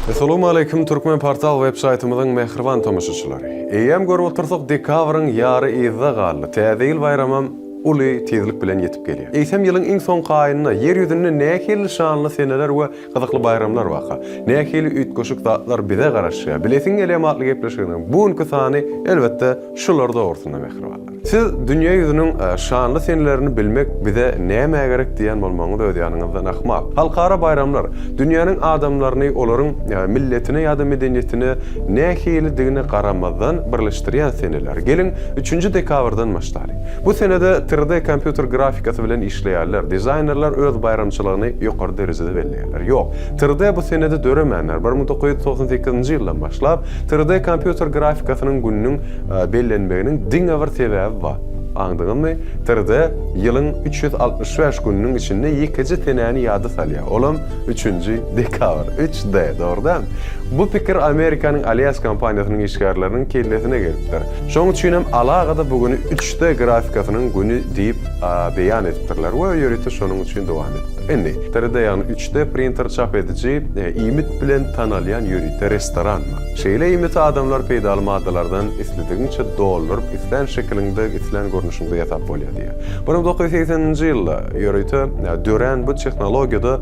Assalamu alaykum Türkmen Portal web-saytymyzyň mehriban tamaşaçylary. Eýem görüp otursak dekabrın ýary ýyzda galdy. Täze ýyl bayramam uly tezlik bilen ýetip gelýär. Eýsem ýylyň iň soň gaýynyna ýer ýüzünde nähili şanly seneler we gyzykly bayramlar waka. Nähili üýtgeşik zatlar bize garaşýar. Bilesiň elematly gepleşiginiň bugünkü sany elbetde şularda ortunda mehribanlar. Siz dünýä ýüzüniň şanly senelerini bilmek bize näme gerek diýen bolmaňyz ödýanyňyzdan ahmal. Halkara bayramlar dünýäniň adamlaryny, olaryň milletine ýa-da medeniýetine nähili digine garamazdan birleşdirýän seneler. Gelin 3-nji dekabrdan başlaýar. Bu senede 3D kompýuter grafikasy bilen işleýärler. Dizaynerler öz bayramçylygyny ýokary derejede belleýärler. Ýok, 3D bu senede döremänler. 1998-nji ýyldan başlap 3D kompýuter grafikasynyň gününiň bellenmeginiň diňe bir sebebi var. Anladınızmı? 3D yılın 365 gününün içinde yıkıcı teneni yadı salya. Olam 3-nji dekabr. 3D, doğrudan. Bu pikir Amerikanın Alias kampanyasının işgärlerinin kellesine gelipdir. Şoň üçin hem alagada bugünü 3D grafikasının günü diýip beýan etipdirler. We ýörüte şonuň üçin dowam etdi. Endi 3D ýani 3D printer çap edici imit bilen tanalýan ýörüte restoranma. Şeýle imit adamlar peýdaly maddalardan isledigiňçe doldurup islen şekilinde islen görnüşinde ýatap bolýar diýär. 1980-nji ýylda ýörüte dören bu tehnologiýada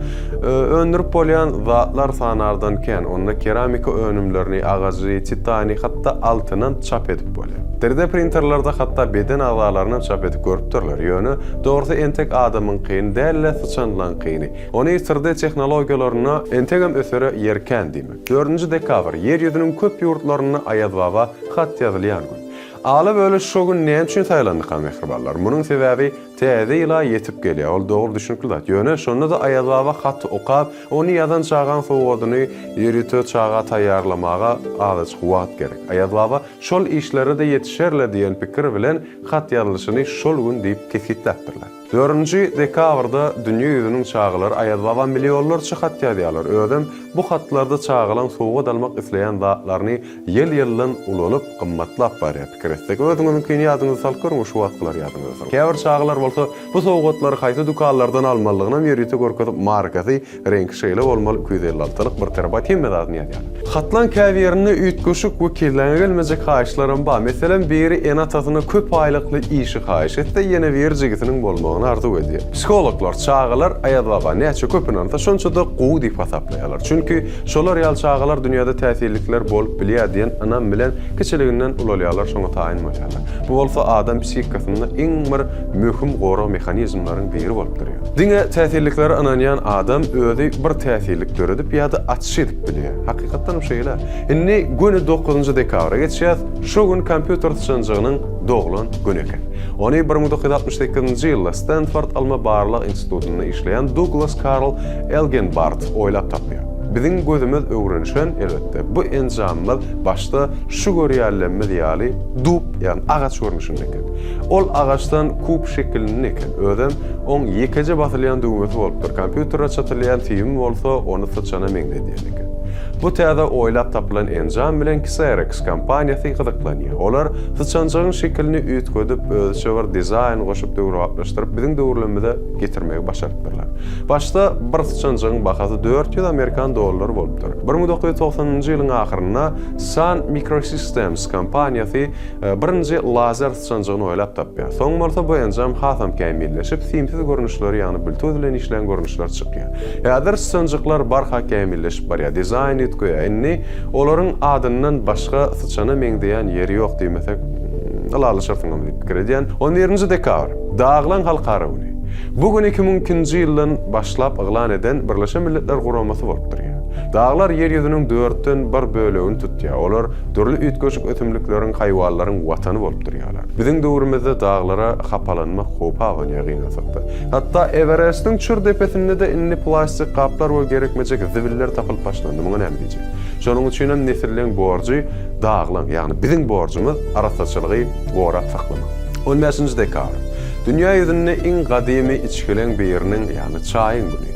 öndürip bolýan zatlar sanardan ken onda keramika önümlerini, ağacı, titani, hatta altınan çap edip bolýar. 3D printerlarda hatta beden azalarını çap edip görüpdirler. Ýöne doğrusu entek adamın kıyını, dälle sıçanlan kıyını. Onu 3D tehnologiýalaryna entegem ösere ýerken diýmek. 4-nji dekabr yer ýüzüniň köp ýurtlaryna aýazbaba hat ýazylýan gün. Aly böyle şu gün näme üçin taýlandyk mehribanlar? Munyň sebebi täze ýyla ýetip gelýär. Ol dogry düşünkli zat. Ýöne şonda da aýazbaba hat okap, ony ýadan çagan sowadyny ýerite çaga taýýarlamaga az wagt gerek. Aýazbaba şol işlere de ýetişerler diýen pikir bilen hat ýazylyşyny şol gün diýip kesitläpdirler. 4-nji dekabrda dünýä ýüzüniň çağlar aýazbaba milionlarça hat ýazýarlar. Ödem bu hatlarda çağılan sowgat almak isleýän zatlaryny ýyl-ýyldan ulanyp gymmatlap barýar. Pikir etsek, özüňiziň kini ýadyňyza salyp görüň şu wagtlar ýadyňyza. Käbir çağlar bolsa bu sowgatlary haýsy dukanlardan almalygyna ýörüte görkezip markasy, rengi şeýle bolmaly 256-lyk bir terabayt hemmedatyny ýazýar. Hatlan käwierini üýtgeşik we kelläňe gelmejek haýyşlarym bar. Meselem biri enatasyna köp aýlykly işi haýyş etdi, ýene berjigitiniň bolmagyny arzu edýär. Psikologlar çağlar aýazbaba näçe köpünän şonça da gowy diýip hasaplaýarlar. Çünki şolar ýal çağlar dünýäde täsirlikler bolup bilýär diýen anam bilen keçeliginden ulalýarlar, şoňa taýyn bolýarlar. Bu bolsa adam psihikasyny iň bir möhüm gora mehanizmlaryň biri bolup durýar. Diňe täsirlikleri ananýan adam özi bir täsirlik göredip ýa-da atşy edip bilýär. Hakykatdan şeýle. Indi güni 9-njy dekabra geçýär. Şu gün kompýuter çynjygynyň doglan güni eken. Ony 1968-nji ýylda Stanford Alma Barlyk Institutunda işleýän Douglas Carl Elgenbart oýlap tapýar. Biziň gözümüz öwrenişen elbetde bu enjamlar başda şu görýärlenme diýäli dub, ýani agaç görnüşinde eken. Ol agaçdan kup şekilini eken. Ödem oň ýekece basylýan düýmesi bolupdyr. Kompýuterä çatylýan film bolsa onu sıçana meňdediýär eken. Bu täze oýlap tapylan enjam bilen Xerox kampaniýasy gyzyklanýar. Olar sıçanjygyň şekilini üýtgedip özüçe bir dizayn goşup döwraplaşdyryp biziň döwürlemede getirmegi başarypdyrlar. Başda bir sıçanjygyň bahasy 400 Amerikan dollary bolupdyr. 1990-njy ýylyň ahyryna Sun Microsystems kampaniýasy birinji lazer sıçanjygyny oýlap tapýar. Soň bolsa bu enjam hasam kämilleşip, simsiz görnüşleri ýani bluetooth bilen işleýän görnüşler çykýar. Ýa-da sıçanjyklar barha kämilleşip barýar. Dizayn etýär. Olaryň adyndan başga sıçana meňdeýän ýeri ýok diýmesek, alaly şartyňam diýip pikir edýän. 11-nji dekabr Daglan halkara güni. Bu gün 2002-nji ýyldan başlap eglan eden Birleşen Milletler Guramasy bolup durýar. Dağlar yer ýüzüniň 4-den 1 bölegini tutýar. Olar dörli üýtgeşik ötümlikleriň, haýwanlaryň watany bolup durýarlar. Biziň döwrümizde dağlara hapalanmak hop agyny gynasakda. Hatda Everest'in çür depesinde de inni plastik kaplar we gerekmejek zibiller tapylyp başlandy. Muňa näme diýjek? Şonuň üçin hem nesilleň borjy dağlan, ýani biziň borjymyz arasaçylygy gorap saklamak. 15-nji dekabr dünýä ýüzünde iň gadymy içkilen biriniň, ýani çaýyň güni.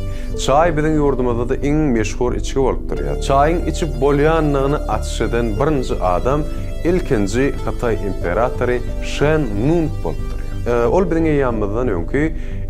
Çay biziň ýurdumyzda da iň meşhur içki bolup durýar. Çaýyň içip bolýanlygyny atşy eden birinji adam ilkinji Hatay imperatory Shen Nung bolup durýar. ol biziň eýýamyzdan öňki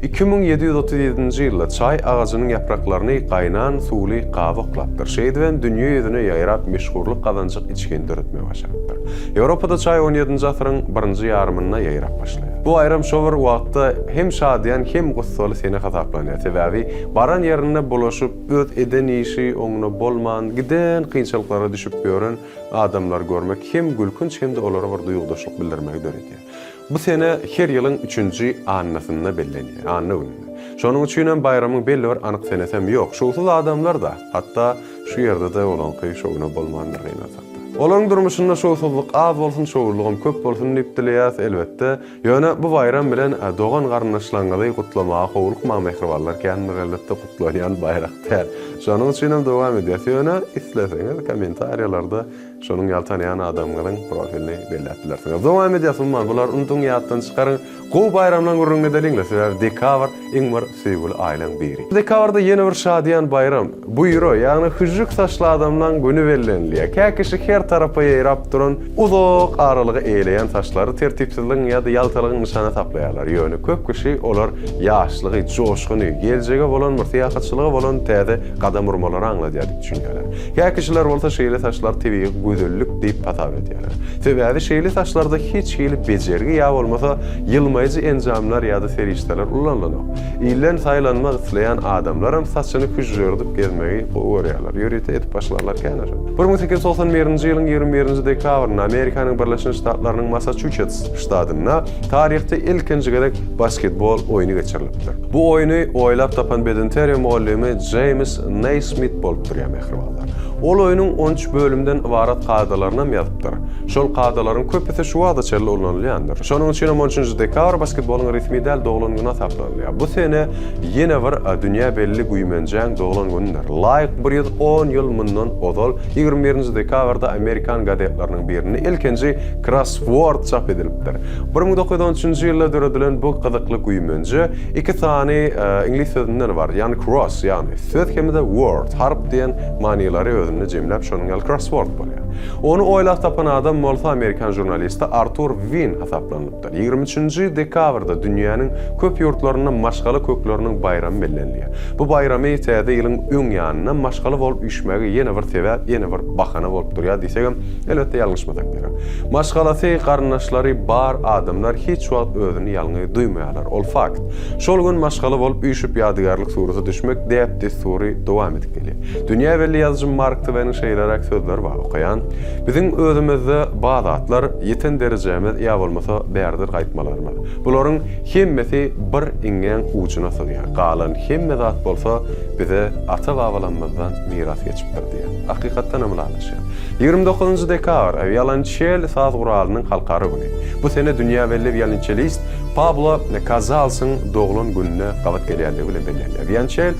2737-nji ýylda çay ağacynyň ýapraklaryny gaýnan suwly gaby oklapdyr. Şeýdibem dünýä ýüzüne ýaýrap meşhurlyk kazanjak içkeni döretmeye başladyr. Ýewropada çay 17-nji asyryň 1-nji ýarymynda ýaýrap başlaýar. Bu aýram şowar wagtda hem şadyan hem gussaly sene hasaplanýar. Sebäbi baran ýerine bulaşyp öz eden işi oňuna bolman, giden kynçylyklara düşüp ýören adamlar görmek hem gülkünç hem de olara bir duýgdaşlyk bildirmek döretýär. Bu sene her ýylyň 3-nji annasyna bellenýär, anna gününe. Şonuň üçin bayramyň belli bir anyk senesem ýok. Şuwsuz adamlar da hatda şu ýerde de olan şowuna bolmandyr gynasakda. Olaryň durmuşynda şowsuzlyk az bolsun, şowlugym köp bolsun diýip dilýär elbetde. Ýöne bu bayram bilen dogan garnaşlaňyzy gutlamaga howluk mehrwanlar känni elbetde gutlanýan bayraklar. Şonuň üçin hem dowam edýär. Ýöne isleseňiz kommentariýalarda şonuň ýaltanýan adamlaryň profilini bellätdiler. Dowam edýärsiňmi? Bular unutuň ýatdan çykaryň. Gowy bayramlaryň gurrunňa deliňler. Dekabr iň bir sevgili aýlaň biri. Dekabrda ýene bir şadyan bayram. Bu ýyro, ýagny hyjyk saçly adamlaryň güni bellenilýär. Käkişi her tarapa ýaýrap duran uzak aralygy eýleýän saçlary tertipsizligiň ýa-da ýaltalygyň nyşana taplaýarlar. Ýöne köp kişi olar ýaşlygy, joşguny, geljege bolan bir syýasatçylygy bolan täze gadam urmalary aňladýar diýip düşünýärler. Käkişiler bolsa şeýle saçlar tebigy güzellik diýip patap edýärler. Sebäbi şeýle saçlarda hiç şeýle bejergi ýa bolmasa ýylmaýjy enjamlar ýa-da serişdeler ullanýar. İllen saýlanmak isleýän adamlar hem saçyny küjürdip gezmegi goýarlar. Ýörete etip başlarlar känä. 1891-nji ýylyň 21-nji dekabrynda Amerikanyň Birleşik Ştatlarynyň Massachusetts ştatyna taryhda ilkinji gerek basketbol oýuny geçirilipdir. Bu oýuny oýlap tapan Bedentary muallimi James Naismith bolup durýar mehrwanlar. Ol oýunyň 13 bölümden ibarat gaýdalaryny ýazypdyr. Şol gaýdalaryň köpüsi şu wagtda çelle ullanylýandyr. Şonuň üçin 13-nji dekabr basketboluň resmi däl doglan güni taplanýar. Bu sene ýene bir dünýä belli güýmenjäň doglan günler. Laýyk 110 ýyl mundan ozal 21-nji dekabrda Amerikan gazetlarynyň birini ilkinji crossword çap edilipdir. 1913-nji ýylda döredilen bu gyzykly güýmenje iki sany ingliz sözünden bar. Ýani cross, ýani söz hemde word, harp diýen manylary özüne jemläp şonuň crossword bolýar. Onu oýlap tapan adam bolsa Amerikan jurnalisti Arthur Wynne hasaplanıpdyr. 23-nji dekabrda dünýäniň köp ýurtlaryna maşgaly kökleriniň bayramy bellenilýär. Bu bayramy täze ýylyň öň ýanyna maşgaly bolup üşmegi ýene bir sebäp, ýene bir bahana bolup durýar diýsegem, elbetde ýalňyşmasak berem. Maşgalasy garnaşlary bar adamlar hiç wagt özüni ýalňy duýmaýarlar. Ol fakt. Şol gün maşgaly bolup üşüp ýadygarlyk surata düşmek diýip desturi dowam edip gelýär. Dünýä belli ýazgym Mark Twain'in şeýlerak sözleri bar okaýan. Biziň özümizde bazı atlar ýeten derejemiz ýa bolmasa bärdir gaýtmalarymyz. Bularyň hemmesi bir iňen uçuna sygýar. Galan hemme zat bolsa bize ata-babalarymyzdan miras geçipdir diýär. Hakykatdan amalaşýar. 29-njy dekabr violonçel saz guralynyň halkary güni. Bu sene dünýä belli violonçelist Pablo Casals'yň doglan gününe gabat gelýärligi bilen bellenýär. Violonçel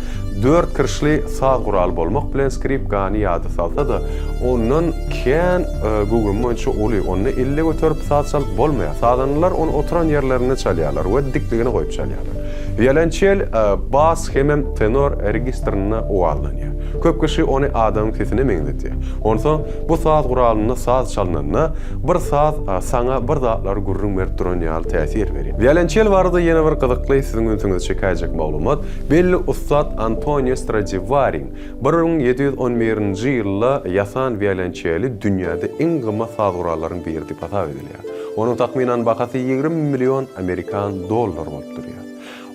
4 kirşli saz guraly bolmak bilen skripkany ýady salsa da onun kän Google moýunça oly onu elle götürüp saz çalyp bolmaýar. Sazanlar onu oturan ýerlerine çalýarlar we dikligine goýup çalýarlar. Violonçel bas hem tenor registrini oýallanýar. Köp kişi onu adamyň sesine meňzetýär. Onsoň bu saz guralyny saz çalynanda bir saz saňa bir zatlar gurrun berip duran ýaly täsir berýär. Violonçel barada ýene bir gyzykly siziň öňüňizde çekajak maglumat. Belli ustad Antonio Stradivari 1711-nji ýylda ýasan violonçeli dünýäde iň gymmat saz guralarynyň biri diýip hasap edilýär. Onuň taxminan bahasy 20 million Amerikan dollar bolup durýar.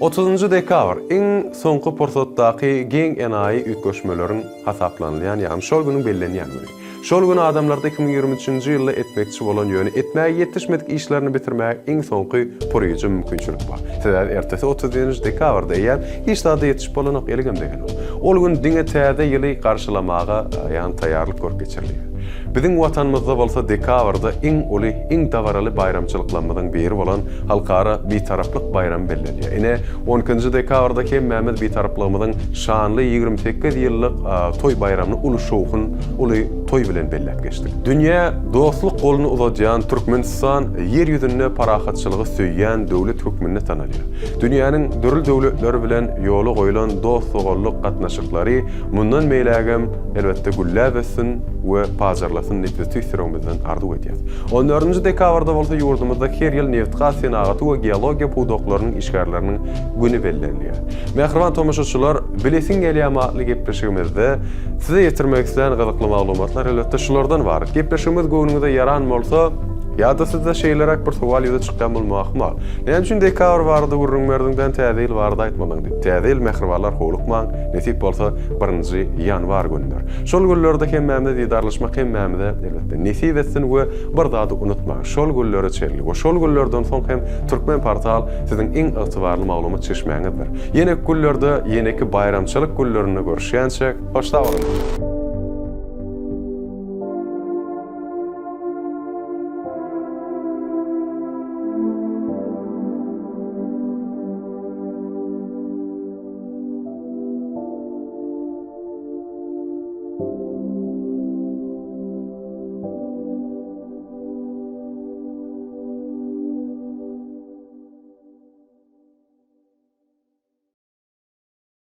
30-njy dekabr iň soňky pursatdaky geň enayi ütgeşmeleriň hasaplanýan ýa-ni şol güni bellenýän güni. Şol güni adamlarda 2023-nji ýylda etmekçi bolan ýöne etmäge ýetişmedik işlerini bitirmäge iň soňky proje mümkinçilik bar. Sebäbi ertesi 30-njy dekabrda ýa hiç da ýetişip bolan elegem degen. Ol gün diňe täze ýyly garşylamaga ýa-ni taýýarlyk görüp geçirilýär. Biziň watanymyzda bolsa dekabrda iň uly, iň dawaraly bayramçylyklarymyzdan biri bolan halkara bitaraplyk bayram bellenýär. Ine 12-nji dekabrda Mehmet bitaraplygynyň şanly 28 ýyllyk toy bayramyny uly şowhun, uly toy bilen belläp geçdik. Dünýä dostluk goluny uzatýan Türkmenistan yer ýüzünde parahatçylygy söýýän döwlet hökmüne tanalýar. Dünýäniň dörl döwletleri bilen ýoly goýulan dost sogallyk gatnaşyklary mundan meýlägem elbetde güllä bessin we pazarlar ýyglasyn nitbe tüýsürüňizden arzuw edýär. 14-nji dekabrda bolsa ýurdumyzda her ýyl Neftka Senagaty we geologiya pudoklarynyň işgärleriniň güni bellenýär. Mehriban tomoşaçylar, bilesiň gelýämatly gepleşigimizde size ýetirmek isleýän gyzykly maglumatlar elbetde şulardan bar. Gepleşigimiz göwnüňizde yaran bolsa, ya da sizde şeylerak bir sual ýüze çykdan bolmak mal. Näme üçin dekabr barada gurrunmerdiňden täze ýyl barada aýtmadyň diýip. Täze ýyl mehribanlar howlukmaň, nesip bolsa 1-nji ýanwar günler. Şol günlerde hemmämde diýdarlaşmak hemmämde elbetde nesip etsin we bir zady unutmaň. Şol günleri çellik. O şol günlerden soň hem Türkmen portal siziň iň ygtybarly maglumat çeşmäňizdir. Ýene günlerde ýeneki bayramçylyk günlerini görüşýänçe hoşda bolun.